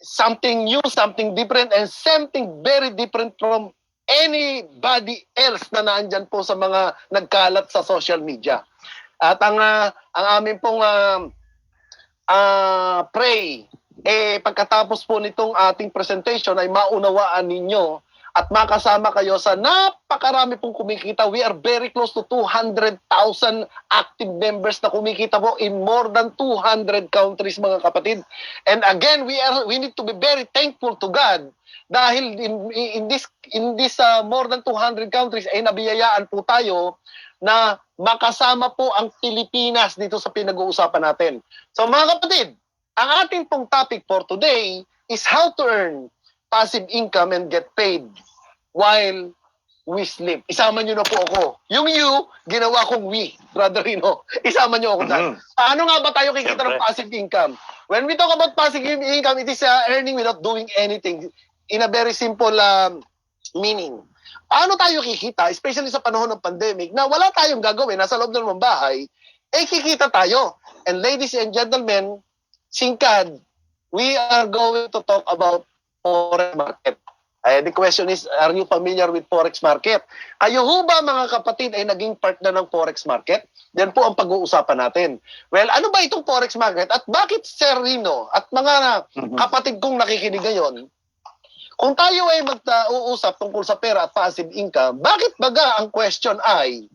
something new, something different, and something very different from anybody else na naandyan po sa mga nagkalat sa social media. At ang amin pong pray, pagkatapos po nitong ating presentation ay maunawaan ninyo at makasama kayo sa napakarami pong kumikita. We are very close to 200,000 active members na kumikita po in more than 200 countries, mga kapatid. And again, we need to be very thankful to God dahil in this more than 200 countries ay nabiyayaan po tayo na makasama po ang Pilipinas dito sa pinag-uusapan natin. So mga kapatid, ang ating pong topic for today is how to earn passive income and get paid while we sleep. Isama nyo na po ako. Yung you, ginawa kong we, Brother Rino. Isama nyo ako dyan. Paano nga ba tayo kikita ng passive income? When we talk about passive income, it is earning without doing anything. In a very simple meaning. Paano tayo kikita, especially sa panahon ng pandemic, na wala tayong gagawin, nasa loob ng bahay, kikita tayo. And ladies and gentlemen, singkad, we are going to talk about forex market. The question is, are you familiar with forex market? Kayo ho ba mga kapatid ay naging part na ng forex market? Yan po ang pag-uusapan natin. Well, ano ba itong forex market? At bakit Sir Rino at mga kapatid kong nakikinig ngayon, kung tayo ay mag-uusap tungkol sa pera at passive income, bakit baga ang question ay,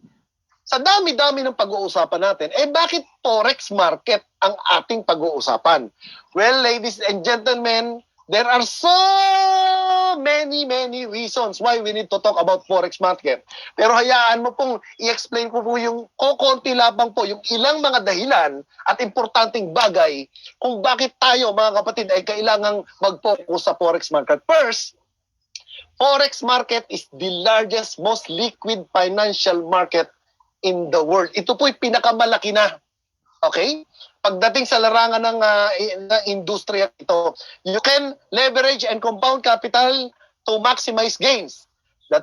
sa dami-dami ng pag-uusapan natin, bakit forex market ang ating pag-uusapan? Well, ladies and gentlemen, there are so many reasons why we need to talk about forex market. Pero hayaan mo pong i-explain ko po yung kokonti labang po, yung ilang mga dahilan at importanteng bagay kung bakit tayo mga kapatid ay kailangang mag-focus sa forex market. First, forex market is the largest, most liquid financial market in the world. Ito po'y pinakamalaki na. Okay? Pagdating sa larangan ng industriya ito, you can leverage and compound capital to maximize gains. The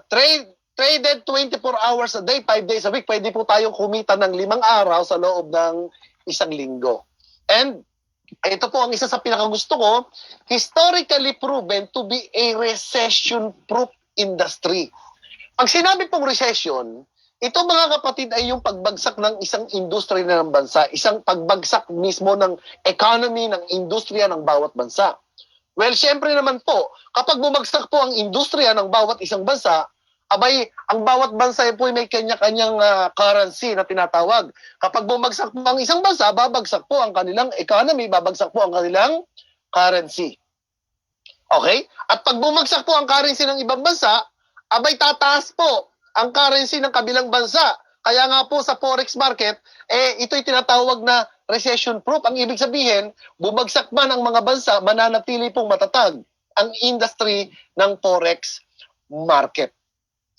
traded 24 hours a day, 5 days a week, pwede po tayong kumita ng 5 araw sa loob ng 1 linggo. And ito po ang isa sa pinakagusto ko, historically proven to be a recession-proof industry. Pag sinabi pong recession, ito mga kapatid ay yung pagbagsak ng isang industriya ng bansa, isang pagbagsak mismo ng economy, ng industriya ng bawat bansa. Well, syempre naman po, kapag bumagsak po ang industriya ng bawat isang bansa, abay, ang bawat bansa po ay may kanya-kanyang currency na tinatawag. Kapag bumagsak po ang isang bansa, babagsak po ang kanilang economy, babagsak po ang kanilang currency. Okay? At pag bumagsak po ang currency ng ibang bansa, abay tataas po ang currency ng kabilang bansa. Kaya nga po sa forex market, ito'y tinatawag na recession-proof. Ang ibig sabihin, bumagsak man ang mga bansa, mananatili pong matatag ang industry ng forex market.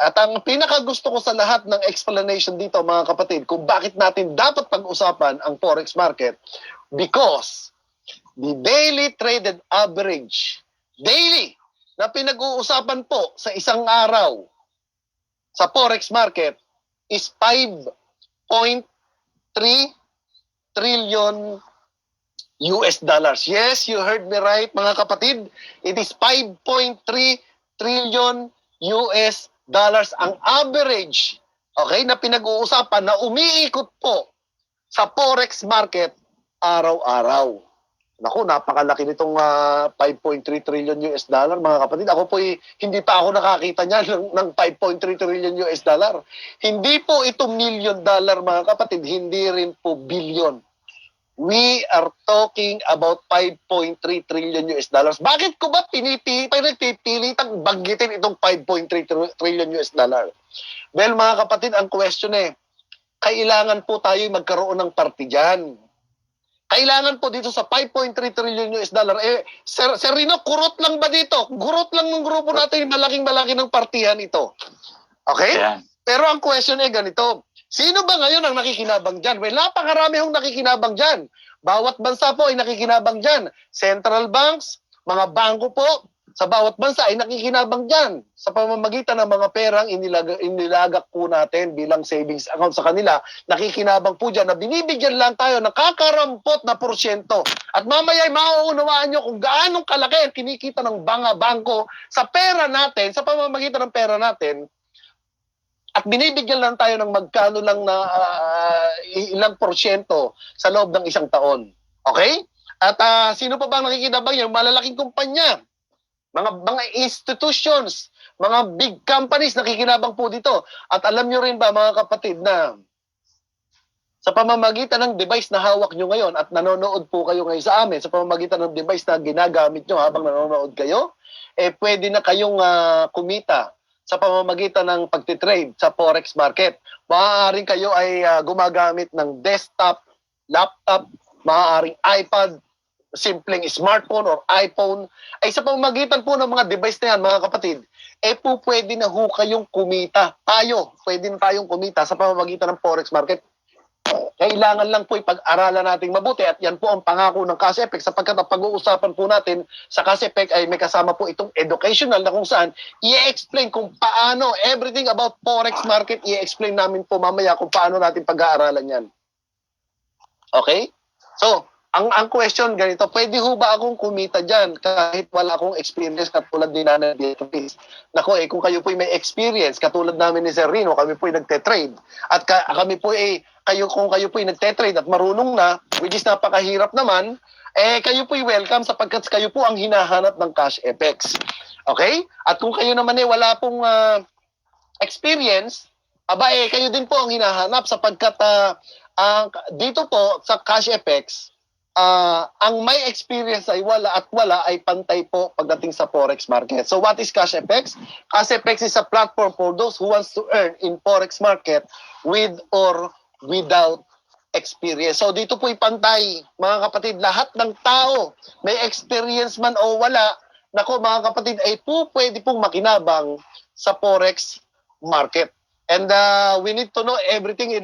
At ang pinakagusto ko sa lahat ng explanation dito, mga kapatid, kung bakit natin dapat pag-usapan ang forex market, because the daily traded average, daily, na pinag-uusapan po sa isang araw, sa forex market is 5.3 trillion US dollars. Yes, you heard me right mga kapatid. It is 5.3 trillion US dollars ang average, okay, na pinag-uusapan na umiikot po sa forex market araw-araw. Naku, napakalaki nitong 5.3 trillion US dollar, mga kapatid. Ako po hindi pa ako nakakita niyan ng 5.3 trillion US dollar. Hindi po ito million dollar, mga kapatid. Hindi rin po billion. We are talking about 5.3 trillion US dollars. Bakit ko ba pinipilitang banggitin itong 5.3 trillion US dollar? Well, mga kapatid, ang question kailangan po tayo magkaroon ng party dyan. Kailangan po dito sa 5.3 trillion US dollar. Sir Rino, kurot lang ba dito? Kurot lang ng grupo natin, malaking-malaki ng partihan ito. Okay? Yeah. Pero ang question ganito. Sino ba ngayon ang nakikinabang dyan? Well, napakarami hong nakikinabang dyan. Bawat bansa po ay nakikinabang dyan. Central banks, mga bangko po, sa bawat bansa ay nakikinabang dyan sa pamamagitan ng mga perang inilagak po natin bilang savings account sa kanila. Nakikinabang po dyan na binibigyan lang tayo ng kakarampot na porsyento. At mamaya ay mauunawaan nyo kung gaanong kalaki ang kinikita ng bangko sa pera natin, sa pamamagitan ng pera natin, at binibigyan lang tayo ng magkano lang na ilang porsyento sa loob ng isang taon. Okay? At sino pa ba ang nakikinabang yan? Malalaking kumpanya, mga institutions, mga big companies nakikinabang po dito. At alam nyo rin ba mga kapatid na sa pamamagitan ng device na hawak nyo ngayon at nanonood po kayo ngayon sa amin, sa pamamagitan ng device na ginagamit nyo habang nanonood kayo, pwede na kayong kumita sa pamamagitan ng pagtitrade sa forex market. Maaaring kayo ay gumagamit ng desktop, laptop, maaaring iPad, simpleng smartphone or iPhone, ay sa pamamagitan po ng mga device na yan, mga kapatid, po pwede na ho kayong kumita. Pwede na tayong kumita sa pamamagitan ng forex market. Kailangan lang po ipag-aralan nating mabuti at yan po ang pangako ng Cash FX sapagkat ang pag-uusapan po natin sa Cash FX ay may kasama po itong educational na kung saan i-explain kung paano everything about forex market, i-explain namin po mamaya kung paano natin pag-aaralan yan. Okay? So, ang question ganito, pwede ho ba akong kumita dyan kahit wala akong experience katulad ni Nana Beatriz? Nako kung kayo po may experience katulad namin ni Sir Rino, kami po ay nagte-trade at kami po kung kayo po ay nagte-trade at marunong na, which is napakahirap naman, kayo po ay welcome sapagkat kayo po ang hinahanap ng Cash FX. Okay? At kung kayo naman wala pong experience, kayo din po ang hinahanap sapagkat dito po sa Cash FX, ang may experience ay wala ay pantay po pagdating sa forex market. So what is Cash FX? Cash FX is a platform for those who wants to earn in forex market with or without experience. So dito po pantay, mga kapatid, lahat ng tao, may experience man o wala, nako mga kapatid, ay pwede pong makinabang sa forex market. And we need to know everything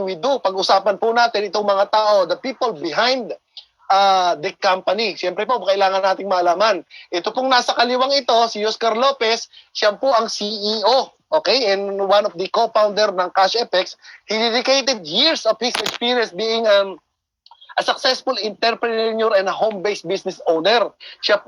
we do. Pag-usapan po natin itong mga tao, the people behind the company. Siyempre po, kailangan nating malaman. Ito pong nasa kaliwang ito, si Oscar Lopez, siya po ang CEO. Okay? And one of the co-founder ng Cash FX. He dedicated years of his experience being a successful entrepreneur and a home-based business owner.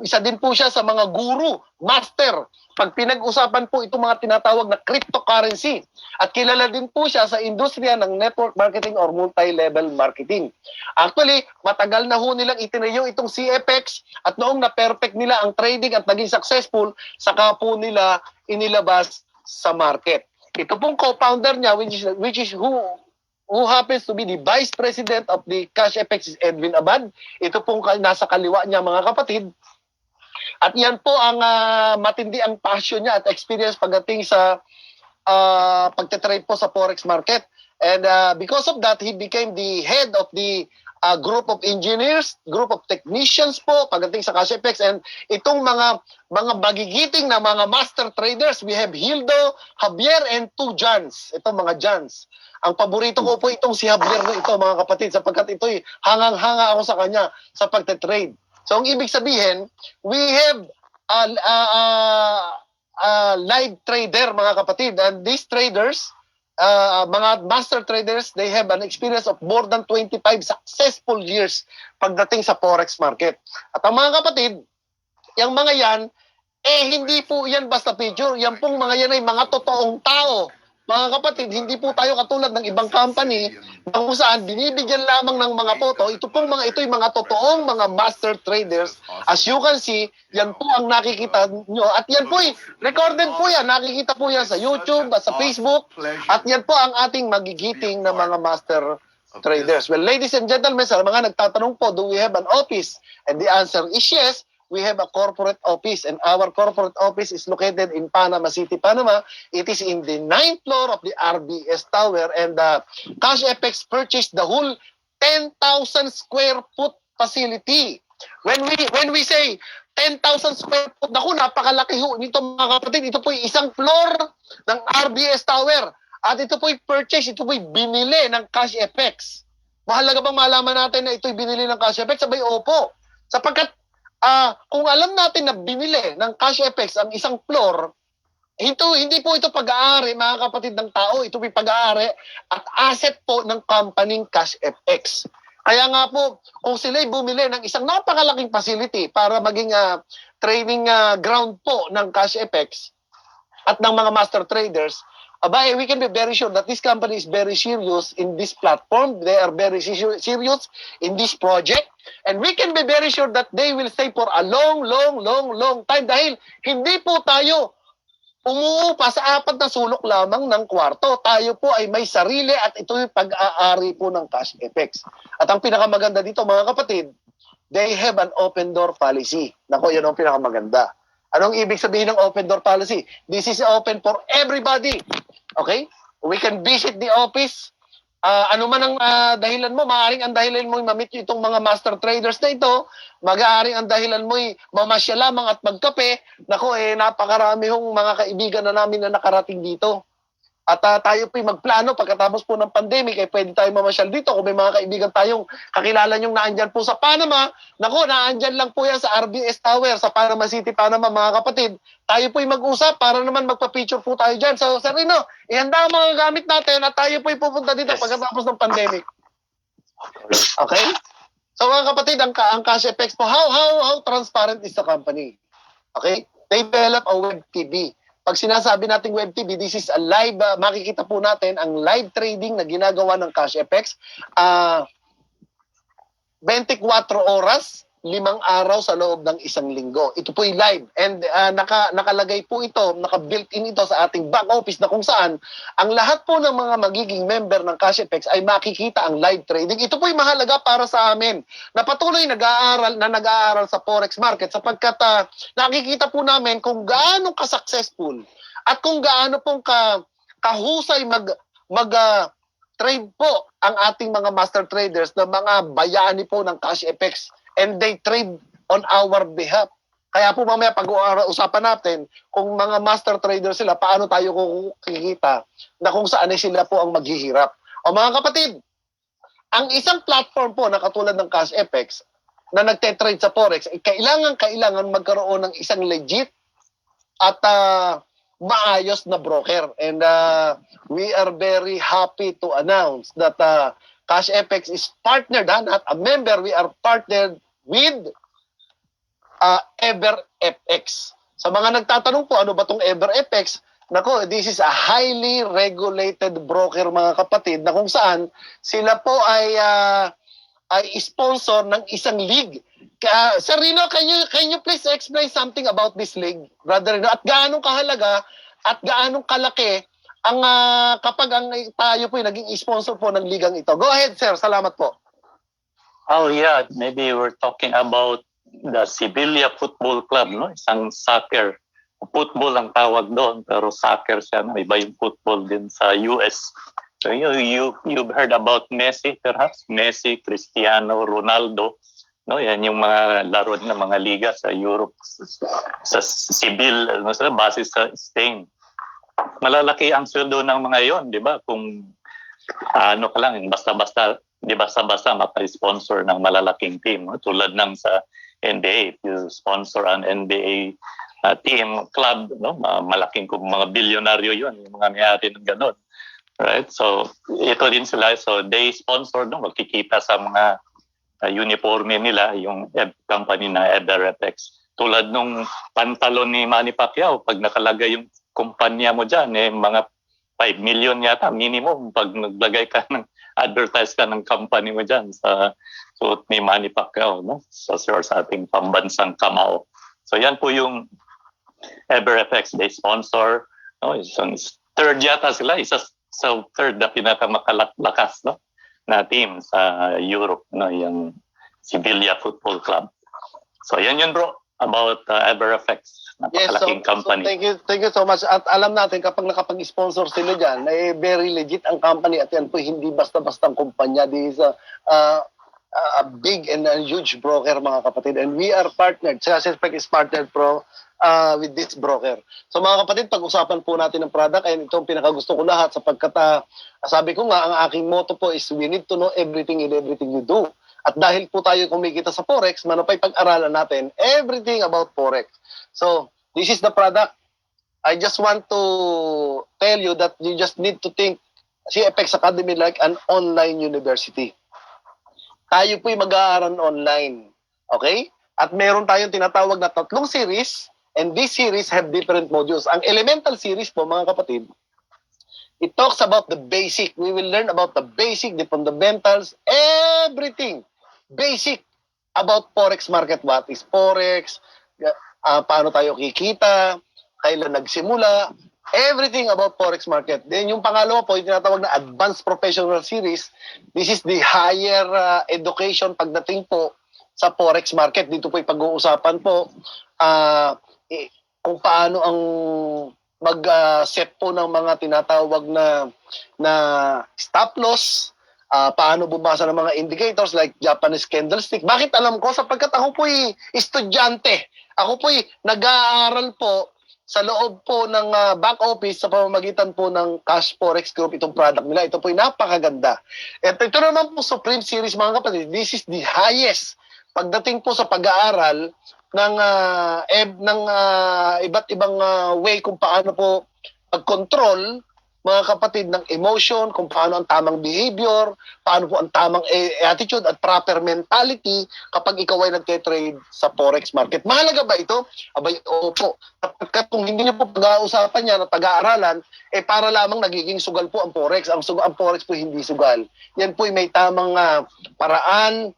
Isa din po siya sa mga guru, master, pag pinag-usapan po itong mga tinatawag na cryptocurrency. At kilala din po siya sa industriya ng network marketing or multi-level marketing. Actually, matagal na ho nilang itinayo itong CFX at noong na-perfect nila ang trading at naging successful, saka po nila inilabas sa market. Ito pong co-founder niya, which is who happens to be the Vice President of the Cash FX is Edwin Abad. Ito pong nasa kaliwa niya, mga kapatid. At yan po ang matindi ang passion niya at experience pagdating sa pagte-trade po sa forex market. And because of that, he became the head of the group of engineers, group of technicians po pagdating sa Cash FX. And itong mga magigiting na mga master traders, we have Hildo, Javier, and 2 Johns. Itong mga Johns. Ang paborito ko po itong si Javier na ito, mga kapatid, sapagkat ito'y hangang-hanga ako sa kanya sa pagte-trade. So, ang ibig sabihin, we have live trader, mga kapatid. And these traders, mga master traders, they have an experience of more than 25 successful years pagdating sa forex market. At ang mga kapatid, yung mga yan, hindi po yan basta picture. Yan pong mga yan ay mga totoong tao. Mga kapatid, hindi po tayo katulad ng ibang company na kung saan binibigyan lamang ng mga photo. Ito'y mga totoong mga master traders. As you can see, yan po ang nakikita nyo. At yan po, recorded po yan. Nakikita po yan sa YouTube, sa Facebook. At yan po ang ating magigiting na mga master traders. Well, ladies and gentlemen, sa mga nagtatanong po, do we have an office? And the answer is yes. We have a corporate office, and our corporate office is located in Panama City, Panama. It is in the 9th floor of the RBS Tower, and Cash FX purchased the whole 10,000 square foot facility. When we say 10,000 square foot, naku, napakalaki ho nito, mga kapatid. Ito po'y isang floor ng RBS Tower. At ito po'y purchase, ito po'y binili ng Cash FX. Mahalaga bang malaman natin na ito'y binili ng Cash FX? Sabay, opo. Sapagkat Kung alam natin na binili ng Cash FX ang isang floor, hindi po ito pag-aari, mga kapatid ng tao. Ito po pag-aari at asset po ng company Cash FX. Kaya nga po, kung sila'y bumili ng isang napakalaking facility para maging training ground po ng Cash FX at ng mga master traders, we can be very sure that this company is very serious in this platform. They are very serious in this project. And we can be very sure that they will stay for a long time dahil hindi po tayo umuupa sa apat na sulok lamang ng kwarto. Tayo po ay may sarili at ito yung pag-aari po ng Cash FX. At ang pinakamaganda dito, mga kapatid, they have an open door policy. Nako, yun ang pinakamaganda. Anong ibig sabihin ng open door policy? This is open for everybody. Okay? We can visit the office. Ano man ang dahilan mo, maaaring ang dahilan mo mamit itong mga master traders na ito, mag-aaring ang dahilan mo mamasya lamang at magkape. Nako, napakarami hong mga kaibigan na namin na nakarating dito. At tayo po'y magplano pagkatapos po ng pandemic, pwede tayo mamasyal dito. Kung may mga kaibigan tayong kakilala nyong naandyan po sa Panama, nako, naandyan lang po yan sa RBS Tower, sa Panama City, Panama, mga kapatid. Tayo po'y mag-usap para naman magpa-picture po tayo dyan. So, Sir Rino, ihanda ang mga gamit natin at tayo po'y pupunta dito pagkatapos ng pandemic. Okay? So, mga kapatid, ang Cash FX po, how transparent is the company? Okay? They develop a web TV. Pag sinasabi nating web TV, this is a live, makikita po natin ang live trading na ginagawa ng Cash FX. 24 oras, 5 araw sa loob ng isang linggo. Ito po yung live. And nakalagay po ito, naka-built-in ito sa ating back office na kung saan ang lahat po ng mga magiging member ng Cash FX ay makikita ang live trading. Ito po yung mahalaga para sa amin na patuloy nag-aaral sa forex market sapagkat nakikita po namin kung gaano ka-successful at kung gaano pong kahusay trade po ang ating mga master traders na mga bayani po ng Cash FX. And they trade on our behalf. Kaya po mamaya pag-uusapan natin kung mga master trader sila, paano tayo kikita na kung saan sila po ang maghihirap. O mga kapatid, ang isang platform po na katulad ng Cash FX na nagte-trade sa Forex, kailangan magkaroon ng isang legit at maayos na broker. And we are very happy to announce that Cash FX is partnered, not a member. We are partnered with EverFX. Sa mga nagtatanong po, ano ba itong EverFX? Nako, this is a highly regulated broker, mga kapatid, na kung saan sila po ay sponsor ng isang league. Sir Rino, can you please explain something about this league, Brother Rino? At gaano kahalaga at gaano kalaki ang kapag tayo po naging sponsor po ng ligang ito. Go ahead, sir. Salamat po. Oh yeah, maybe we're talking about the Sevilla Football Club, no? Isang soccer. Football ang tawag doon, pero soccer siya. No? Iba yung football din sa US. So you've heard about Messi, perhaps? Messi, Cristiano, Ronaldo. No, yan yung mga laro ng mga liga sa Europe, sa Seville, base sa Spain. Malalaki ang sweldo ng mga yon, di ba? Kung ano ka lang, basta-basta, di basta-basta mapa-sponsor ng malalaking team. No? Tulad ng sa NBA, if you sponsor an NBA team, club, no? Malaking mga bilyonaryo yun, yung mga may-ari ng ganun. Right? So, ito din sila. So, they sponsor, no? Magkikita sa mga uniforme nila, yung company na EverFX. Tulad nung pantalon ni Manny Pacquiao, pag nakalagay yung kumpanya mo dyan, mga 5 million yata minimum pag naglagay ka ng advertise ka ng company mo dyan sa suot ni Manny Pacquiao, no? So, sa ating pambansang kamao. So yan po yung EverFX, they sponsor, no? Isang third yata sila, isa sa third na pinakamalakas, no? Na team sa Europe, no? Yung Sevilla Football Club. So yan yun, bro, about EverFX. Napakalaking company. So thank you so much. At alam natin kapag nakapag-sponsor sila dyan, very legit ang company at yan po hindi basta-bastang kumpanya. This is a big and a huge broker, mga kapatid. And we are partnered. Sespec is partnered with this broker. So mga kapatid, pag-usapan po natin ng product and itong pinakagusto ko lahat sapagkat sabi ko nga, ang aking motto po is we need to know everything in everything you do. At dahil po tayo kumikita sa Forex, manupay pag-aralan natin everything about Forex. So, this is the product. I just want to tell you that you just need to think CFX Academy like an online university. Tayo po'y mag-aaral online. Okay? At meron tayong tinatawag na 3 series, and this series have different modules. Ang elemental series po, mga kapatid, it talks about the basic. We will learn about the basic, the fundamentals, everything. Basic about Forex market. What is Forex? Paano tayo kikita? Kailan nagsimula? Everything about Forex market. Then yung pangalawa po, yung tinatawag na Advanced Professional Series. This is the higher education pagdating po sa Forex market. Dito po yung pag-uusapan po kung paano ang mag-set po ng mga tinatawag na stop loss, paano bumasa ng mga indicators like Japanese candlestick. Bakit alam ko? Sapagkat ako po'y estudyante. Ako po'y nag-aaral po sa loob po ng back office sa pamamagitan po ng Cash Forex Group itong product nila. Ito po'y napakaganda. At ito naman po Supreme Series, mga kapatid. This is the highest pagdating po sa pag-aaral ng iba't ibang way kung paano po pag-control, mga kapatid, ng emotion, kung paano ang tamang behavior, paano po ang tamang attitude at proper mentality kapag ikaw ay nagte-trade sa Forex market. Mahalaga ba ito? Abay, opo. Kapag kung hindi niyo po pag-uusapan yan at pag-aaralan, para lamang nagiging sugal po ang Forex. Ang Forex po hindi sugal. Yan po may tamang paraan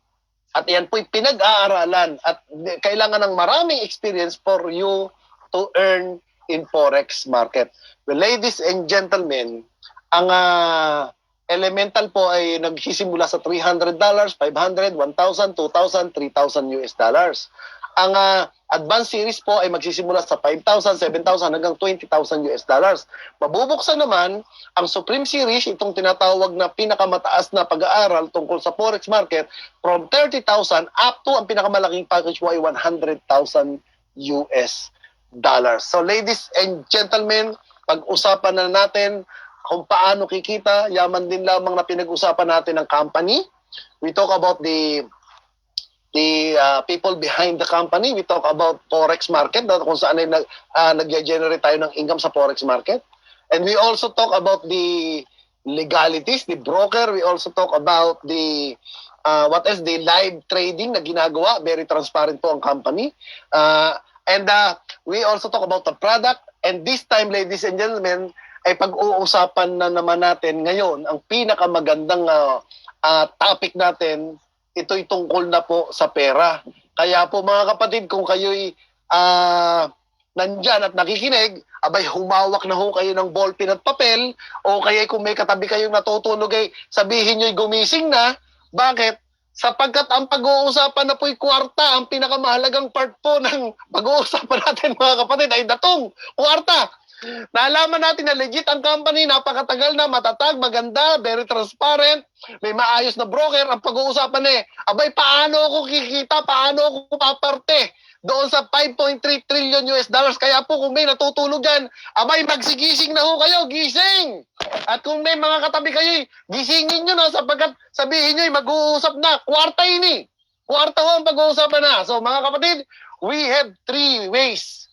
at yan po'y pinag-aaralan at kailangan ng maraming experience for you to earn in Forex market. Well, ladies and gentlemen, ang elemental po ay nagsisimula sa $300, $500, $1,000, $2,000, $3,000 US dollars. Ang advanced series po ay magsisimula sa 5,000, 7,000 hanggang 20,000 US dollars. Mabubuksan naman ang Supreme Series, itong tinatawag na pinakamataas na pag-aaral tungkol sa Forex market from 30,000 up to ang pinakamalaking package po ay 100,000 US dollars. So ladies and gentlemen, pag-usapan na natin kung paano kikita, yaman din lamang na pinag-usapan natin ng company. We talk about the people behind the company. We talk about Forex market, kung saan ay nag-generate tayo ng income sa Forex market. And we also talk about the legalities, the broker. We also talk about the the live trading na ginagawa. Very transparent po ang company. And we also talk about the product. And this time, ladies and gentlemen, ay pag-uusapan na naman natin ngayon ang pinakamagandang topic natin. Ito'y tungkol na po sa pera. Kaya po mga kapatid, kung kayo'y nandyan at nakikinig, abay humawak na ho kayo ng ballpen at papel, o kaya kung may katabi kayong natutulog ay sabihin nyo'y gumising na. Bakit? Sapagkat ang pag-uusapan na po'y kwarta, ang pinakamahalagang part po ng pag-uusapan natin mga kapatid ay datong kwarta. Nalaman natin na legit ang company, napakatagal na, matatag, maganda, very transparent, may maayos na broker. Ang pag-uusapan abay paano ako kikita, paano ako paparte doon sa 5.3 trillion US dollars. Kaya po kung may natutulog dyan, abay magsigising na ho kayo, gising! At kung may mga katabi kayo, gisingin nyo na sapagkat sabihin nyo, mag-uusap na, kwarta ini. Kwarta ho ang pag-uusapan na. So mga kapatid, we have 3 ways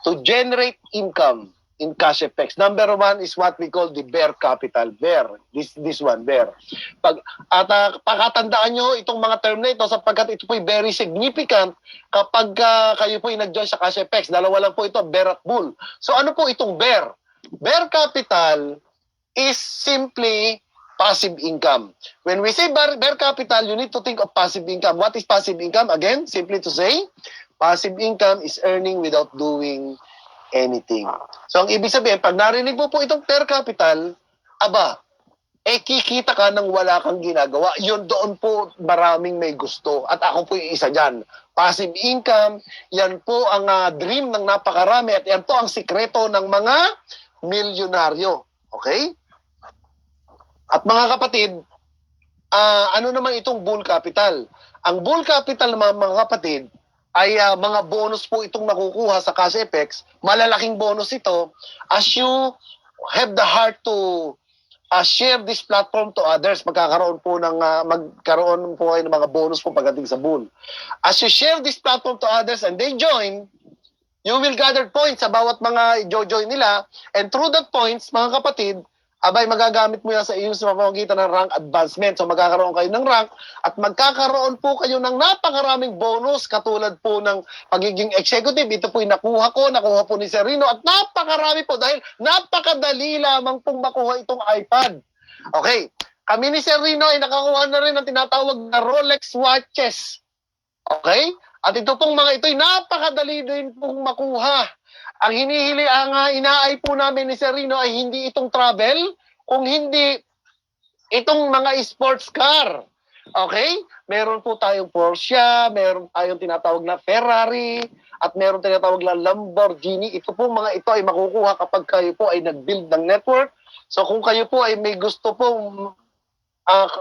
to generate income in cash effects. Number 1 is what we call the bear capital. Bear. This one, bear. Pakatandaan nyo itong mga term na ito sapagkat ito po'y very significant kapag kayo po'y nag-join sa cash effects. Dalawa lang po ito, bear at bull. So ano po itong bear? Bear capital is simply passive income. When we say bear capital, you need to think of passive income. What is passive income? Again, simply to say, passive income is earning without doing anything. So, ang ibig sabihin, pag narinig mo po itong bear capital, kikita ka nang wala kang ginagawa. Yun, doon po maraming may gusto. At ako po yung isa dyan. Passive income, yan po ang dream ng napakarami at yan po ang sikreto ng mga milyonaryo. Okay? At mga kapatid, ano naman itong bull capital? Ang bull capital naman mga kapatid, ay mga bonus po itong nakukuha sa cash effects. Malalaking bonus ito as you have the heart to share this platform to others. Magkaroon po kayo ng mga bonus po pagdating sa Bull. As you share this platform to others and they join, you will gather points sa bawat mga join nila, and through that points, mga kapatid, abay magagamit mo yan sa iyong sa pamamagitan ng rank advancement. So magkakaroon kayo ng rank at magkakaroon po kayo ng napakaraming bonus katulad po ng pagiging executive. Ito po yung nakuha po ni Sir Rino at napakarami po dahil napakadali lamang pong makuha itong iPad. Okay, kami ni Sir Rino ay nakakuha na rin ng tinatawag na Rolex watches. Okay? At ito pong mga ito'y napakadali din pong makuha. Ang inaay po namin ni Sir Rino ay hindi itong travel, kung hindi itong mga sports car. Okay? Meron po tayong Porsche, meron tayong tinatawag na Ferrari, at meron tinatawag na Lamborghini. Ito po mga ito ay makukuha kapag kayo po ay nag-build ng network. So kung kayo po ay may gusto pong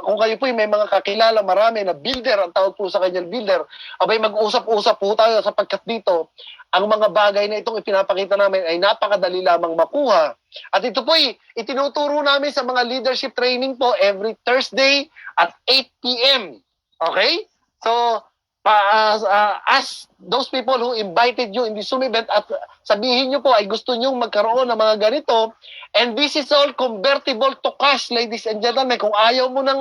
kung kayo po ay may mga kakilala marami na builder, ang tawag po sa kanya builder, abay mag-usap-usap po tayo sapagkat dito, ang mga bagay na itong ipinapakita namin ay napakadali lamang makuha. At ito po ay itinuturo namin sa mga leadership training po every Thursday at 8 p.m. Okay? So, as those people who invited you in this Zoom event at sabihin nyo po ay gusto nyo magkaroon ng mga ganito, and this is all convertible to cash, ladies and gentlemen. Kung ayaw mo ng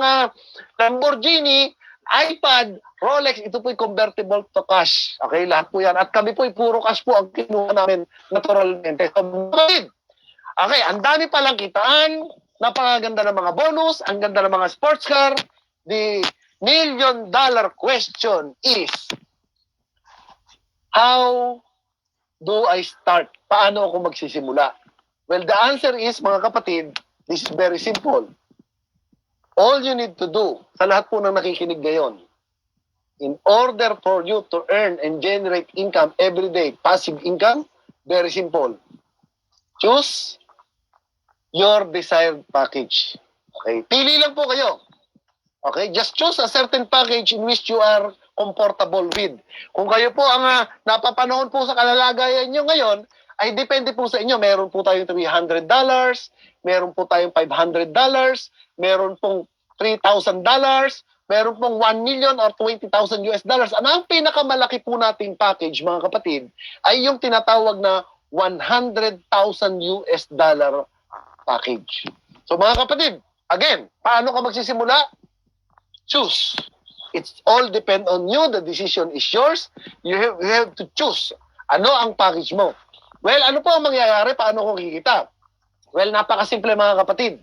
Lamborghini, iPad, Rolex, ito po ay convertible to cash. Okay, lahat po yan. At kami po ay puro cash po ang kinuha namin naturalmente. Okay, ang dami palang kitaan, napakaganda ng mga bonus, ang ganda ng mga sports car. The million-dollar question is, how do I start? Paano ako magsisimula? Well, the answer is, mga kapatid, this is very simple. All you need to do, sa lahat po ng nakikinig ngayon, in order for you to earn and generate income every day, passive income, very simple. Choose your desired package. Okay? Pili lang po kayo. Okay? Just choose a certain package in which you are comfortable with. Kung kayo po ang napapanahon po sa kalalagayan nyo ngayon, ay depende po sa inyo. Meron po tayong $300, meron po tayong $500, meron pong $3,000, meron pong 1 million or 20,000 US dollars. Ang pinakamalaki po nating package, mga kapatid, ay yung tinatawag na 100,000 US dollar package. So mga kapatid, again, paano ka magsisimula? Choose. It's all depend on you. The decision is yours. You have to choose. Ano ang package mo? Well, ano po ang mangyayari? Paano ko kikita? Well, napakasimple mga kapatid.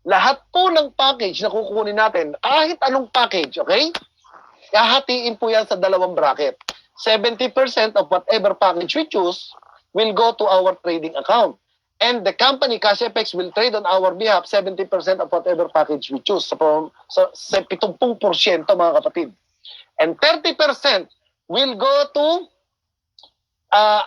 Lahat po ng package na kukunin natin, kahit anong package, okay? Hahatiin po yan sa dalawang bracket. 70% of whatever package we choose will go to our trading account. And the company, CashFX, will trade on our behalf 70% of whatever package we choose. So 70% mga kapatid. And 30% will go to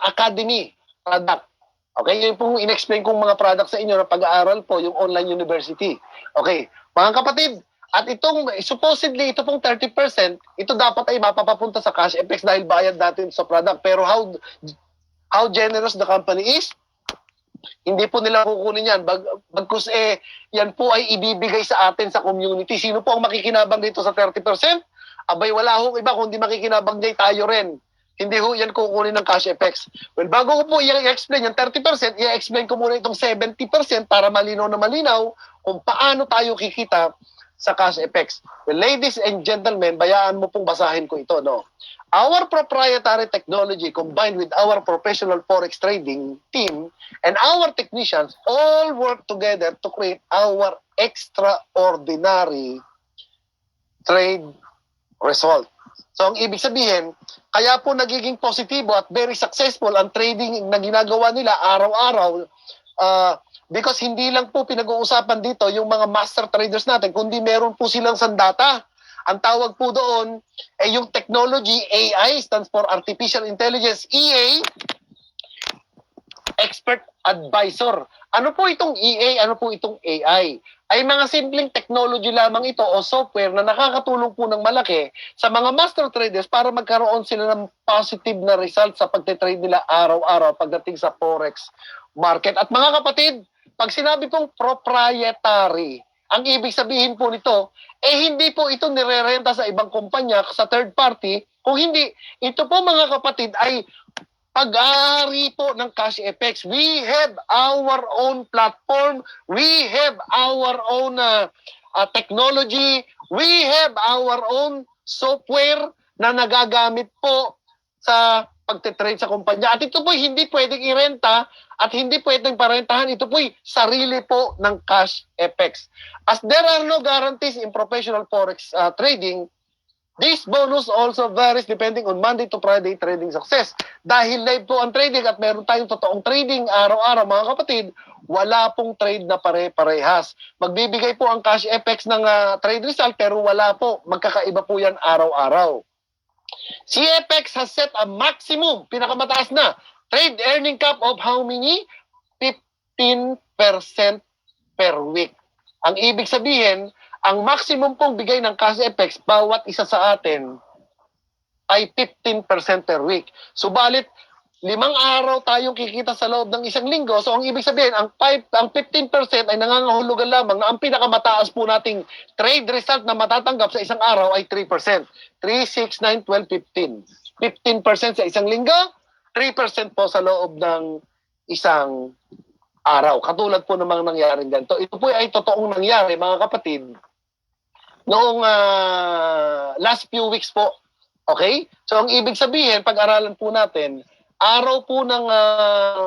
academy product. Okay, yun pong in-explain kong mga product sa inyo na pag-aaral po, yung online university. Okay, mga kapatid, at itong, supposedly, ito pong 30%, ito dapat ay mapapapunta sa CashFX dahil bayad natin sa product. Pero how generous the company is, hindi po nila kukunin yan. Bagkus yan po ay ibibigay sa atin sa community. Sino po ang makikinabang dito sa 30%? Abay, wala hong iba kundi makikinabang niya tayo rin. Hindi ho yan kukunin ng CashFX. Well, bago ko po i-explain yung 30%, i-explain ko muna itong 70% para malinaw na malinaw kung paano tayo kikita sa CashFX. Well, ladies and gentlemen, bayaan mo pong basahin ko ito, no? Our proprietary technology combined with our professional forex trading team and our technicians all work together to create our extraordinary trade result. So ang ibig sabihin, kaya po nagiging positibo at very successful ang trading na ginagawa nila araw-araw because hindi lang po pinag-uusapan dito yung mga master traders natin, kundi meron po silang sandata. Ang tawag po doon ay yung technology, AI, stands for Artificial Intelligence, EA, Expert Advisor. Ano po itong EA? Ano po itong AI? Ay mga simpleng technology lamang ito o software na nakakatulong po ng malaki sa mga master traders para magkaroon sila ng positive na result sa pagtitrade nila araw-araw pagdating sa forex market. At mga kapatid, pag sinabi pong proprietary, ang ibig sabihin po nito, hindi po ito nirerenta sa ibang kumpanya, sa third party. Kung hindi, ito po mga kapatid ay pag-aari po ng CashFX. We have our own platform. We have our own technology. We have our own software na nagagamit po sa pagtitrade sa kumpanya. At ito po hindi pwedeng irenta at hindi pwedeng parentahan. Ito po sarili po ng CashFX. As there are no guarantees in professional forex trading, this bonus also varies depending on Monday to Friday trading success. Dahil live po ang trading at meron tayong totoong trading araw-araw mga kapatid, wala pong trade na pare-parehas. Magbibigay po ang CashFX ng trade result pero wala po. Magkakaiba po yan araw-araw. CFX has set a maximum, pinakamataas na, trade earning cap of how many? 15% per week. Ang ibig sabihin, ang maximum pong bigay ng CashFX bawat isa sa atin ay 15% per week. Subalit, 5 araw tayong kikita sa loob ng isang linggo. So, ang ibig sabihin, ang 15% ay nangangahulugan lamang na ang pinakamataas po nating trade result na matatanggap sa isang araw ay 3%. 3, 6, 9, 12, 15. 15% sa isang linggo, 3% po sa loob ng isang araw. Katulad po namang nangyari ganito. Ito po ay totoong nangyari, mga kapatid, noong last few weeks po. Okay? So, ang ibig sabihin, pag-aralan po natin, araw po ng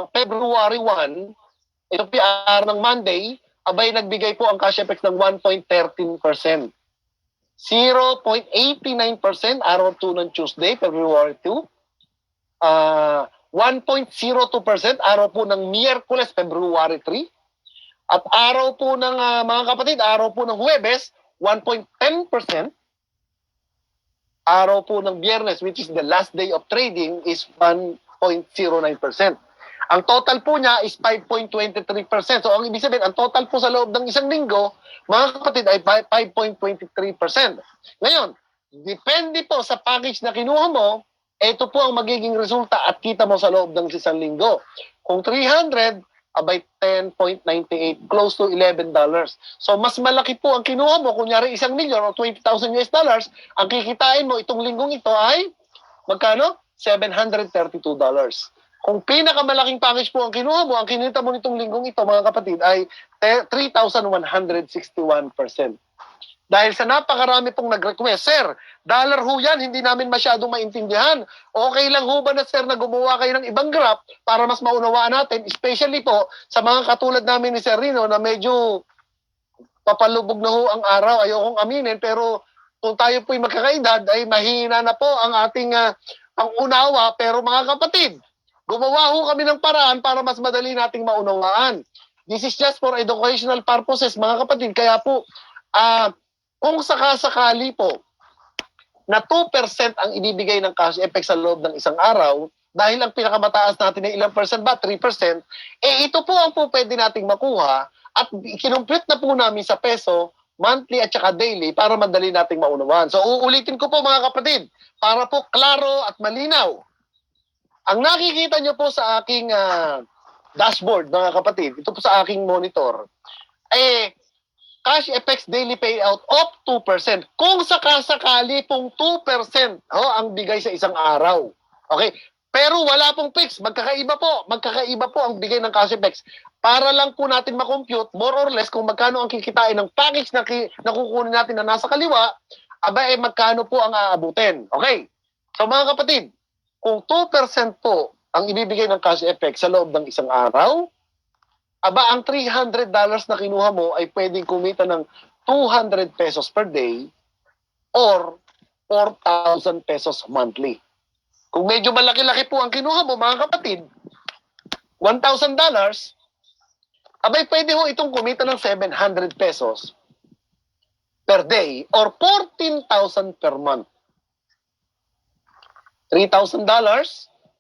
February 1, ito po yung araw ng Monday, abay nagbigay po ang CashFX ng 1.13%. 0.89% araw 2 ng Tuesday, February 2. 1.02% araw po ng Miyerkules, February 3. At araw po ng mga kapatid, araw po ng Huwebes, 1.10%. Araw po ng Biyernes, which is the last day of trading, is 1.09%. Ang total po niya is 5.23%. So, ang ibig sabihin, ang total po sa loob ng isang linggo, mga kapatid, ay 5.23%. Ngayon, depende po sa package na kinuha mo, ito po ang magiging resulta at kita mo sa loob ng isang linggo. Kung 300, abay 10.98, close to $11. So, mas malaki po ang kinuha mo, kunyari 1 milyon o 20,000 US dollars, ang kikitain mo itong linggong ito ay, magkano? $732. Kung pinakamalaking package po ang kinuha mo, ang kinita mo nitong linggong ito, mga kapatid, ay 3,161%. Dahil sa napakarami pong nag-request, Sir, dollar ho yan, hindi namin masyadong maintindihan. Okay lang ho ba na, Sir, na gumawa kayo ng ibang graph para mas maunawaan natin, especially po sa mga katulad namin ni Sir Rino na medyo papalubog na ho ang araw, ayokong aminin, pero kung tayo po'y magkakaedad, ay mahina na po ang ating pangunawa. Pero mga kapatid, gumawa ho kami ng paraan para mas madali nating maunawaan. This is just for educational purposes, mga kapatid. Kaya po, kung sakasakali po na 2% ang ibibigay ng CashFX sa loob ng isang araw, dahil ang pinakamataas natin ay ilang percent ba? 3%, ito po ang po pwede nating makuha at kinumpute na po namin sa peso, monthly at saka daily para madali nating maunawaan. So uulitin ko po mga kapatid, para po klaro at malinaw. Ang nakikita nyo po sa aking dashboard mga kapatid, ito po sa aking monitor, CashFX daily payout of 2%. Kung sakasakali pong 2% ang bigay sa isang araw. Okay? Pero wala pong fix. Magkakaiba po. Magkakaiba po ang bigay ng CashFX. Para lang po natin makompute, more or less, kung magkano ang kikitain ng package na kukunin natin na nasa kaliwa, magkano po ang aabutin. Okay? So mga kapatid, kung 2% po ang ibibigay ng CashFX sa loob ng isang araw, ang $300 na kinuha mo ay pwedeng kumita ng 200 pesos per day or 4,000 pesos monthly. Kung medyo malaki-laki po ang kinuha mo, mga kapatid, $1,000, pwede ho itong kumita ng 700 pesos per day or 14,000 per month. $3,000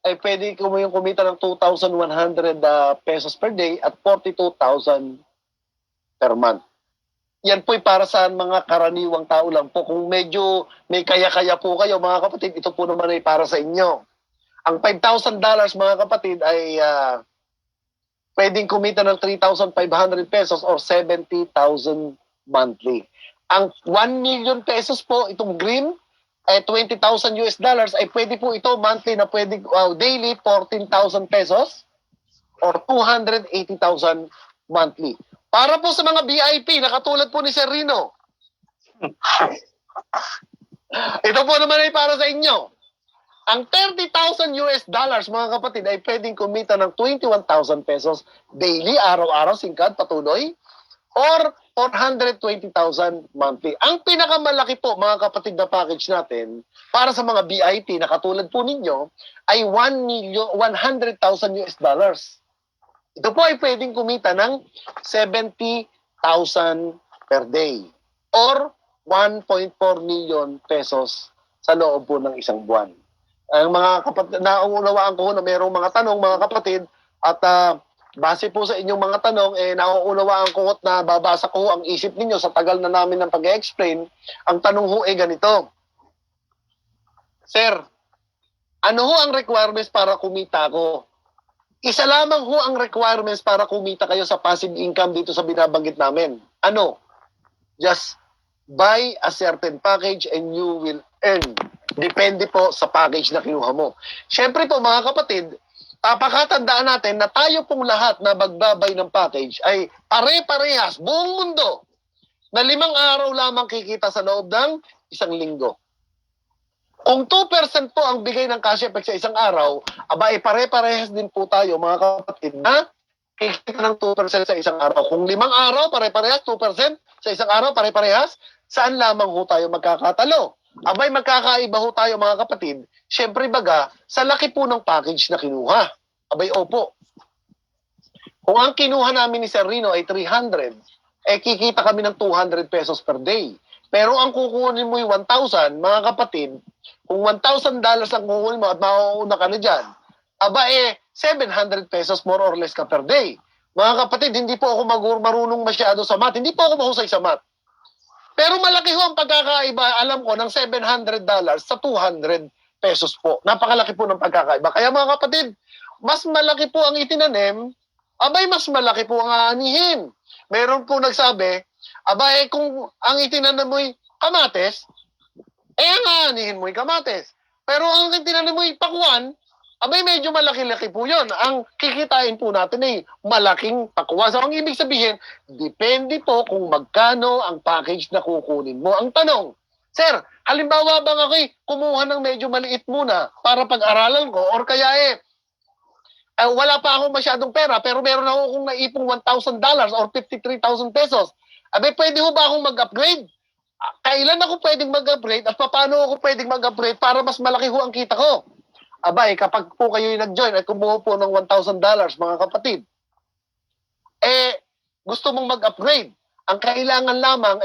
ay pwede kumita ng 2,100 pesos per day at 42,000 per month. Yan po'y para sa mga karaniwang tao lang po. Kung medyo may kaya-kaya po kayo, mga kapatid, ito po naman ay para sa inyo. Ang $5,000, mga kapatid, ay pwedeng kumita ng 3,500 pesos or 70,000 monthly. Ang 1 million pesos po, itong green, 20,000 US dollars, ay pwede po ito monthly na pwede, daily 14,000 pesos or 280,000 monthly. Para po sa mga VIP na katulad po ni Sir Rino, ito po naman ay para sa inyo. Ang 30,000 US dollars, mga kapatid, ay pwedeng kumita ng 21,000 pesos daily, araw-araw, singkat, patuloy, or 420,000 monthly. Ang pinakamalaki po, mga kapatid, na package natin para sa mga VIP na katulad po ninyo ay 100,000 US dollars. Ito po ay pwedeng kumita ng 70,000 per day or 1.4 million pesos sa loob po ng isang buwan. Ang mga kapatid, nauunawaan ko na mayroong mga tanong, mga kapatid, at base po sa inyong mga tanong, nauunawaan ko at nababasa ko ang isip ninyo sa tagal na namin ng pag-explain. Ang tanong ho ay ganito. Sir, ano ho ang requirements para kumita ko? Isa lamang ho ang requirements para kumita kayo sa passive income dito sa binabanggit namin. Ano? Just buy a certain package and you will earn. Depende po sa package na kinuha mo. Siyempre po, mga kapatid, pakatandaan natin na tayo pong lahat na magbabay ng package ay pare-parehas, buong mundo, na 5 araw lamang kikita sa loob ng isang linggo. Kung 2% po ang bigay ng cash effect sa isang araw, aba, pare-parehas din po tayo, mga kapatid, na kikita ng 2% sa isang araw. Kung 5 araw, pare-parehas, 2% sa isang araw, pare-parehas, saan lamang ho tayo magkakatalo? Abay, magkakaiba ho tayo, mga kapatid. Siyempre, baga, sa laki po ng package na kinuha. Abay, opo. Kung ang kinuha namin ni Sir Rino ay 300, kikita kami ng 200 pesos per day. Pero ang kukunin mo yung 1,000, mga kapatid, kung $1,000 ang kukunin mo at mauuna ka na dyan, aba 700 pesos more or less ka per day. Mga kapatid, hindi po ako marunong masyado sa math. Hindi po ako mahusay sa math. Pero malaki ho ang pagkakaiba, alam ko, ng $700 sa 200 pesos po. Napakalaki po ng pagkakaiba. Kaya mga kapatid, mas malaki po ang itinanim, abay mas malaki po ang aanihin. Meron po nagsabi, abay kung ang itinanim mo'y kamates, ang aanihin mo'y kamates. Pero ang itinanim mo'y pakwan, abay medyo malaki-laki po yun. Ang kikitain po natin ay malaking pakwan. So ang ibig sabihin, depende po kung magkano ang package na kukunin mo. Ang tanong, Sir, halimbawa bang ako'y kumuha ng medyo maliit muna para pag-aralan ko or kaya wala pa akong masyadong pera pero meron ako kung naipong $1,000 or 53,000 pesos. Abay, pwede ho ba akong mag-upgrade? Kailan ako pwedeng mag-upgrade at paano ako pwedeng mag-upgrade para mas malaki ho ang kita ko? Abay, kapag po kayo nag-join at kumuha po ng $1,000, mga kapatid, gusto mong mag-upgrade. Ang kailangan lamang,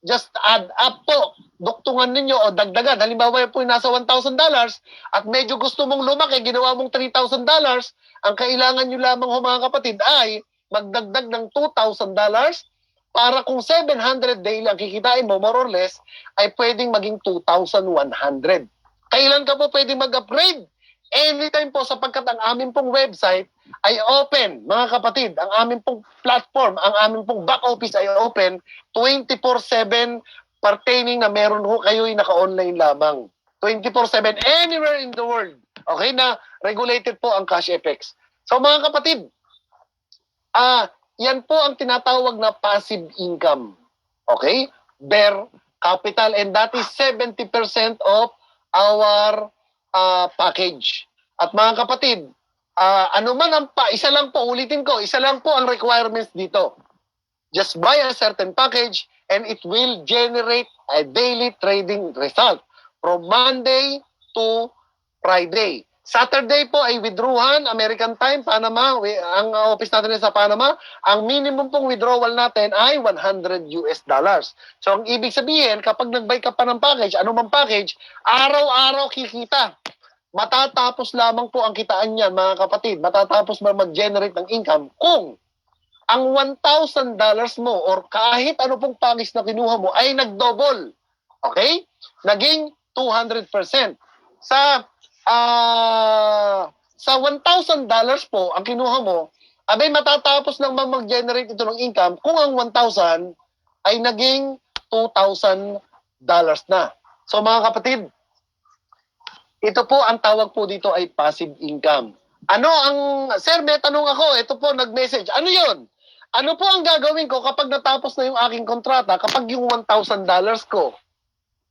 just add up po. Duktungan ninyo o dagdagan. Halimbawa po yung nasa $1,000 at medyo gusto mong lumaki, ginawa mong $3,000, ang kailangan nyo lamang ho, mga kapatid, ay magdagdag ng $2,000 para kung 700 daily ang kikitain mo, more or less, ay pwedeng maging 2,100. Kailan ka po pwedeng mag-upgrade? Anytime po, sapagkat ang aming pong website ay open, mga kapatid. Ang aming pong platform, ang aming pong back office ay open 24/7 pertaining na meron ho kayo'y naka-online lamang. 24/7 anywhere in the world. Okay na regulated po ang cash effects. So mga kapatid, yan po ang tinatawag na passive income. Okay? Bare capital, and that is 70% of our package. At mga kapatid, ano man ang isa lang po, ulitin ko, isa lang po ang requirements dito. Just buy a certain package and it will generate a daily trading result from Monday to Friday. Saturday po ay withdrawhan, American time, Panama, ang office natin sa Panama, ang minimum pong withdrawal natin ay $100. So ang ibig sabihin, kapag nag-buy ka pa ng package, anumang package, araw-araw kikita. Matatapos lamang po ang kitaan niyan, mga kapatid, matatapos mag-generate ng income kung ang $1,000 mo or kahit ano pong package na kinuha mo ay nag-double. Okay? Naging 200%. Sa $1,000 po ang kinuha mo, abay matatapos nang mag-generate ito ng income kung ang 1,000 ay naging $2,000 na. So mga kapatid, ito po ang tawag po dito ay passive income. Ano ang, sir, may tanong ako, ito po nag-message, ano yon? Ano po ang gagawin ko kapag natapos na yung aking kontrata, kapag yung $1,000 ko,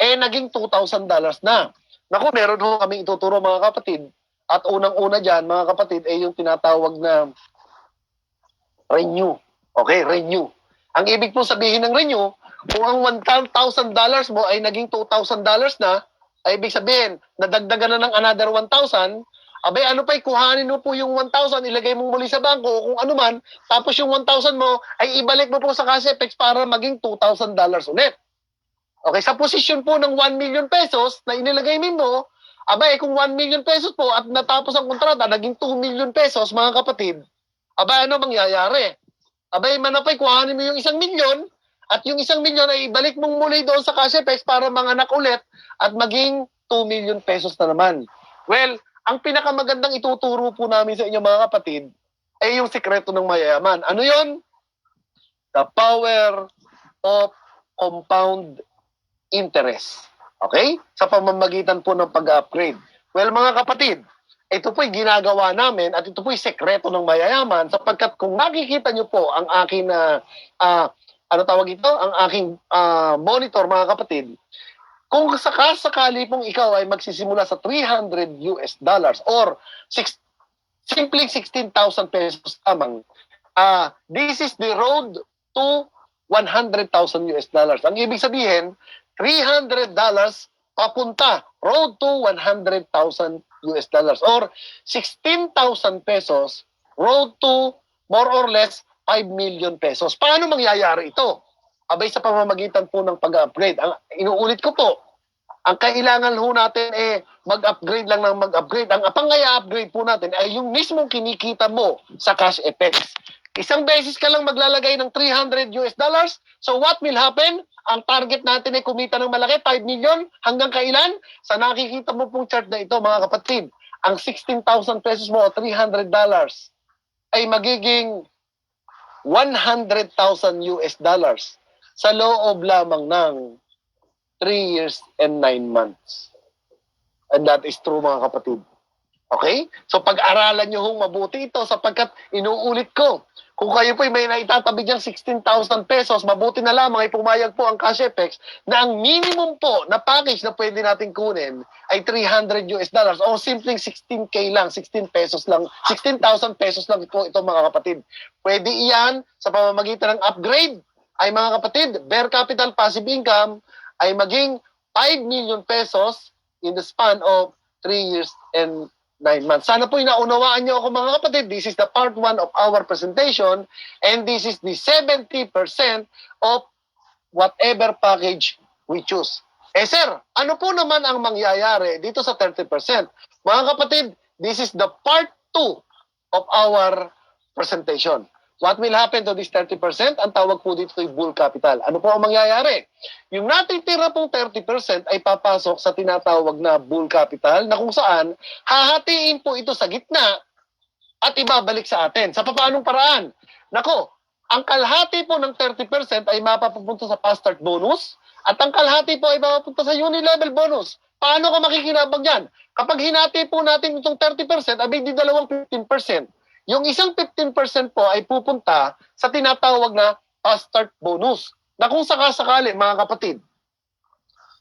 naging $2,000 na? Naku, meron ho kami ituturo mga kapatid. At unang-una dyan, mga kapatid, yung tinatawag na renew. Okay, renew. Ang ibig po sabihin ng renew, kung ang $1,000 mo ay naging $2,000 na, ay ibig sabihin, nadagdagan na ng another 1,000, abay ano pa'y kuhanin mo po yung 1,000, ilagay mo muli sa bangko o kung ano man, tapos yung 1,000 mo ay ibalik mo po sa cash FX para maging $2,000 ulit. Okay, sa posisyon po ng 1 million pesos na inilagay mo, abay kung 1 million pesos po at natapos ang kontrata, naging 2 million pesos mga kapatid, abay ano mangyayari? Abay manapay kuhanin mo yung 1 milyon at yung 1 milyon ay ibalik mong muli doon sa cash FX para manganak ulit at maging 2 million pesos na naman. Well, ang pinakamagandang ituturo po namin sa inyo mga kapatid ay yung sikreto ng mayayaman. Ano yon? The power of compound interest. Okay? Sa pamamagitan po ng pag-upgrade. Well, mga kapatid, ito po'y ginagawa namin at ito po'y sekreto ng mayayaman sapagkat kung makikita nyo po ang aking ano tawag ito? Ang aking monitor mga kapatid, kung sakali pong ikaw ay magsisimula sa $300 or simpleng 16,000 pesos lamang, this is the road to $100,000. Ang ibig sabihin, $300 papunta, road to $100,000 or 16,000 pesos, road to more or less 5 million pesos. Paano mangyayari ito? Abay sa pamamagitan po ng pag-upgrade. Inuulit ko po, ang kailangan ho natin mag-upgrade lang ng mag-upgrade. Ang pang-upgrade po natin ay yung mismong kinikita mo sa cash effects. Isang beses ka lang maglalagay ng $300. So what will happen? Ang target natin ay kumita ng malaki, 5 million. Hanggang kailan? Sa nakikita mo pong chart na ito, mga kapatid, ang 16,000 pesos mo, $300, ay magiging $100,000 sa loob lamang ng 3 years and 9 months. And that is true mga kapatid. Okay? So pag-aralan nyo hong mabuti ito sapagkat inuulit ko, kung kayo po may naitatabi diyang 16,000 pesos, mabuti na lamang ay pumayag po ang cash FX na ang minimum po na package na pwede natin kunin ay $300 o simpleng 16K lang, 16 pesos lang, 16,000 pesos lang po ito mga kapatid. Pwede iyan sa pamamagitan ng upgrade ay mga kapatid, bare capital passive income ay maging 5 million pesos in the span of 3 years and 9 months. Sana po inaunawaan niyo ako mga kapatid. This is the part 1 of our presentation and this is the 70% of whatever package we choose. Sir, ano po naman ang mangyayari dito sa 30%? Mga kapatid, this is the part 2 of our presentation. What will happen to this 30%? Ang tawag po dito ay bull capital. Ano po ang mangyayari? Yung natitira pong 30% ay papasok sa tinatawag na bull capital na kung saan hahatiin po ito sa gitna at ibabalik sa atin. Sa paanong paraan? Nako, ang kalahati po ng 30% ay mapapunta sa fast start bonus at ang kalahati po ay mapapunta sa uni-level bonus. Paano ka makikinabang yan? Kapag hinati po natin itong 30%, abay di dalawang 15%. Yung isang 15% po ay pupunta sa tinatawag na fast start bonus. Na kung sakasakali, mga kapatid,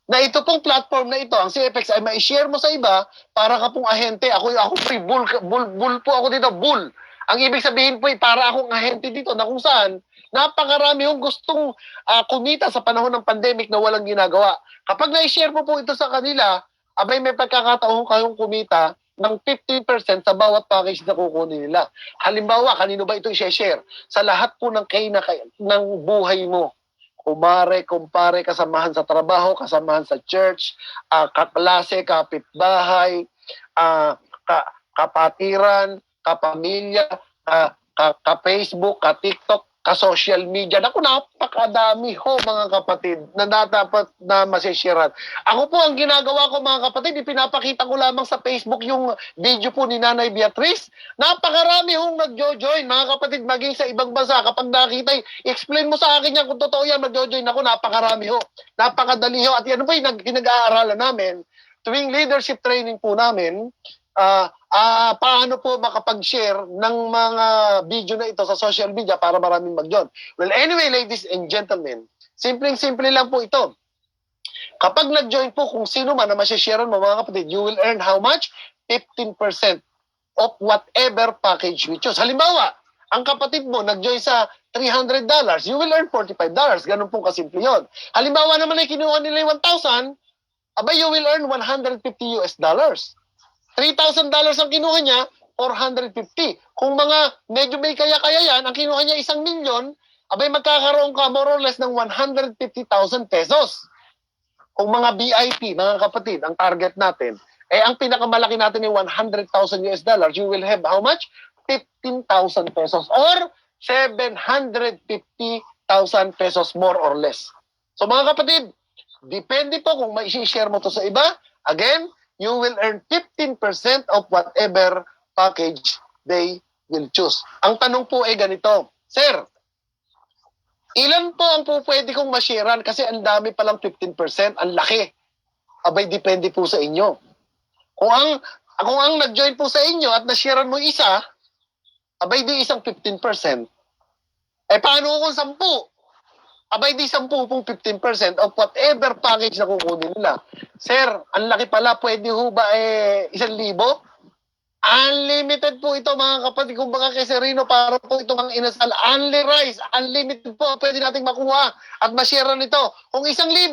na ito pong platform na ito, ang CFX ay ma-share mo sa iba para ka pong ahente. Ako bull po ako dito, bull. Ang ibig sabihin po ay para akong ahente dito na kung saan napakarami yung gustong kumita sa panahon ng pandemic na walang ginagawa. Kapag na-share mo po ito sa kanila, abay may pagkakataon kayong kumita ng 15% sa bawat package na kukunin nila. Halimbawa, kanino ba ito i-share? Sa lahat po ng ng buhay mo. Kumare, kumpare, kasamahan sa trabaho, kasamahan sa church, kaklase, kapitbahay, kapatiran, kapamilya, ka-Facebook, ka-TikTok, ka-social media. Naku, napakadami ho mga kapatid na dapat na masisharean. Ako po ang ginagawa ko mga kapatid, ipinapakita ko lamang sa Facebook yung video po ni Nanay Beatrice. Napakarami hong nagjo-join mga kapatid, maging sa ibang bansa. Kapag nakita, explain mo sa akin yan kung totoo yan, magjo-join ako. Napakarami ho. Napakadali ho. At yan po yung pinag-aaralan namin. Tuwing leadership training po namin, paano po makapag-share ng mga video na ito sa social media para maraming mag-join. Well, anyway, ladies and gentlemen, simpleng-simple lang po ito. Kapag nag-join po, kung sino man na masisharean mo mga kapatid, you will earn how much? 15% of whatever package we choose. Halimbawa, ang kapatid mo nag-join sa $300, you will earn $45. Ganun po kasimple yun. Halimbawa naman ay kinuha nila yung 1,000, abay, you will earn $150 US. $3,000 ang kinuha niya, 450. Kung mga medyo may kaya-kaya yan, ang kinuha niya 1,000,000, abay magkakaroon ka more or less ng 150,000 pesos. Kung mga VIP, mga kapatid, ang target natin, ang pinakamalaki natin ay $100,000 US, you will have how much? 15,000 pesos or 750,000 pesos more or less. So mga kapatid, depende po kung mai-share mo to sa iba. Again, you will earn 15% of whatever package they will choose. Ang tanong po ay ganito, Sir, ilan po ang po pwede kong ma-sharean? Kasi ang dami palang 15%, ang laki. Abay, depende po sa inyo. Kung ang nag-join po sa inyo at na-sharean mo isa, abay di isang 15%. Paano kung 10? Abay di 10 pong 15% of whatever package na kukunin nila. Sir, ang laki pala, pwede ho ba 1,000? Unlimited po ito mga kapatid. Kung baka kay Serino, para po ito ang inasal. Only rice, unlimited po. Pwede nating makuha at ma-share nito. Kung 1,000,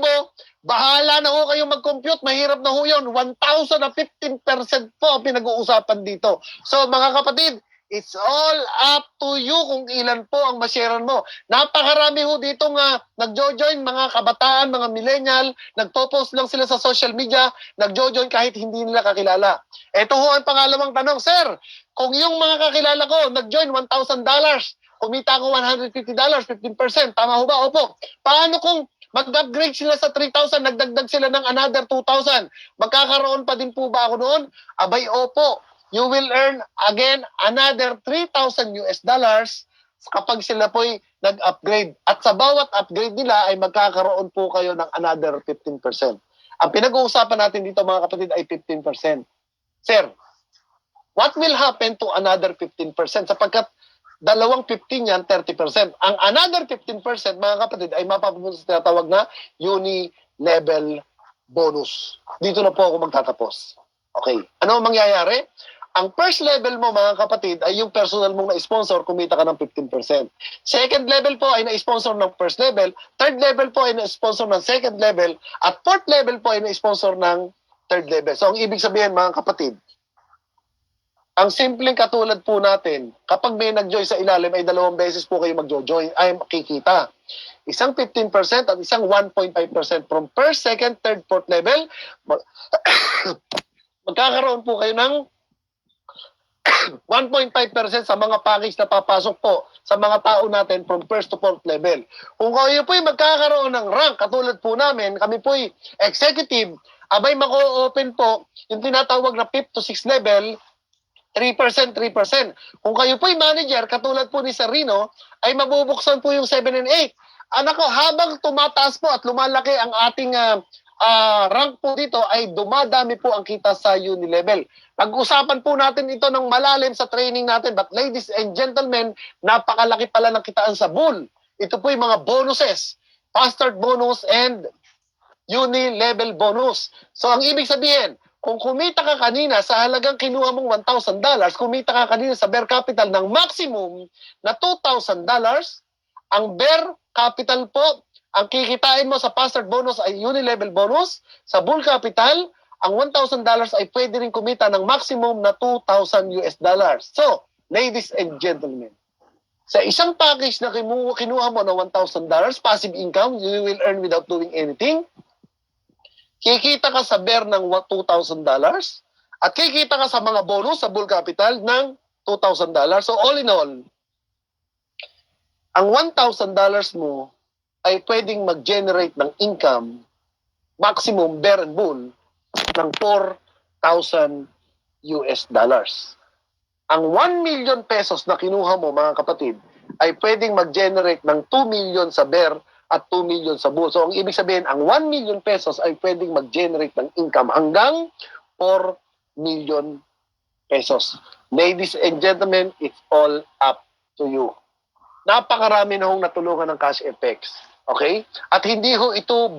bahala na ho kayo mag-compute. Mahirap na ho yun. 1,000 na 15% po ang pinag-uusapan dito. So mga kapatid, it's all up to you kung ilan po ang masharean mo. Napakarami ho dito nga nagjo-join, mga kabataan, mga millennial, nagpo-post lang sila sa social media, nagjo-join kahit hindi nila kakilala. Ito ho ang pangalawang tanong, Sir, kung yung mga kakilala ko nag-join $1,000, kumita ako $150, 15%, tama ho ba? Opo. Paano kung mag-upgrade sila sa 3,000, nagdagdag sila ng another 2,000? Magkakaroon pa din po ba ako noon? Abay, opo. You will earn again another $3,000 kapag sila po'y nag-upgrade. At sa bawat upgrade nila ay magkakaroon po kayo ng another 15%. Ang pinag-uusapan natin dito mga kapatid ay 15%. Sir, what will happen to another 15%? Sapagkat dalawang 15 yan, 30%. Ang another 15% mga kapatid ay mapapunta sa tinatawag na uni-level bonus. Dito na po ako magtatapos. Okay. Ano ang mangyayari? Ang first level mo mga kapatid ay yung personal mong na-sponsor, kumita ka ng 15%. Second level po ay na-sponsor ng first level. Third level po ay na-sponsor ng second level. At fourth level po ay na-sponsor ng third level. So ang ibig sabihin mga kapatid, ang simpleng katulad po natin, kapag may nag-join sa ilalim ay 2 beses po kayo mag-join, ay makikita. Isang 15% at isang 1.5% from first, second, third, fourth level. Magkakaroon po kayo ng 1.5% sa mga package na papasok po sa mga tao natin from first to fourth level. Kung kayo po'y magkakaroon ng rank, katulad po namin, kami po'y executive, abay mako-open po yung tinatawag na 5th to 6th level, 3%, 3%. Kung kayo po'y manager, katulad po ni Serino, ay mabubuksan po yung 7 and 8. Anak ko, habang tumataas po at lumalaki ang ating rank po dito ay dumadami po ang kita sa uni level. Pag-usapan po natin ito ng malalim sa training natin. But ladies and gentlemen, napakalaki pala ng kitaan sa bull. Ito po yung mga bonuses. Bastard bonus and uni level bonus. So ang ibig sabihin, kung kumita ka kanina sa halagang kinuha mong $1,000, kumita ka kanina sa bare capital ng maximum na $2,000, ang bare capital po, ang kikitain mo sa bastard bonus ay uni-level bonus. Sa bull capital, ang $1,000 ay pwede rin kumita ng maximum na $2,000. So, ladies and gentlemen, sa isang package na kinuha mo ng $1,000, passive income, you will earn without doing anything. Kikita ka sa bare ng $2,000 at kikita ka sa mga bonus sa bull capital ng $2,000. So, all in all, ang $1,000 mo ay pwedeng mag-generate ng income, maximum bare and bull, ng 4,000 US dollars. Ang 1 million pesos na kinuha mo, mga kapatid, ay pwedeng mag-generate ng 2 million sa bare at 2 million sa bull. So, ang ibig sabihin, ang 1 million pesos ay pwedeng mag-generate ng income hanggang 4 million pesos. Ladies and gentlemen, it's all up to you. Napakarami na hong natulungan ng Cash FX. Okay? At hindi ho ito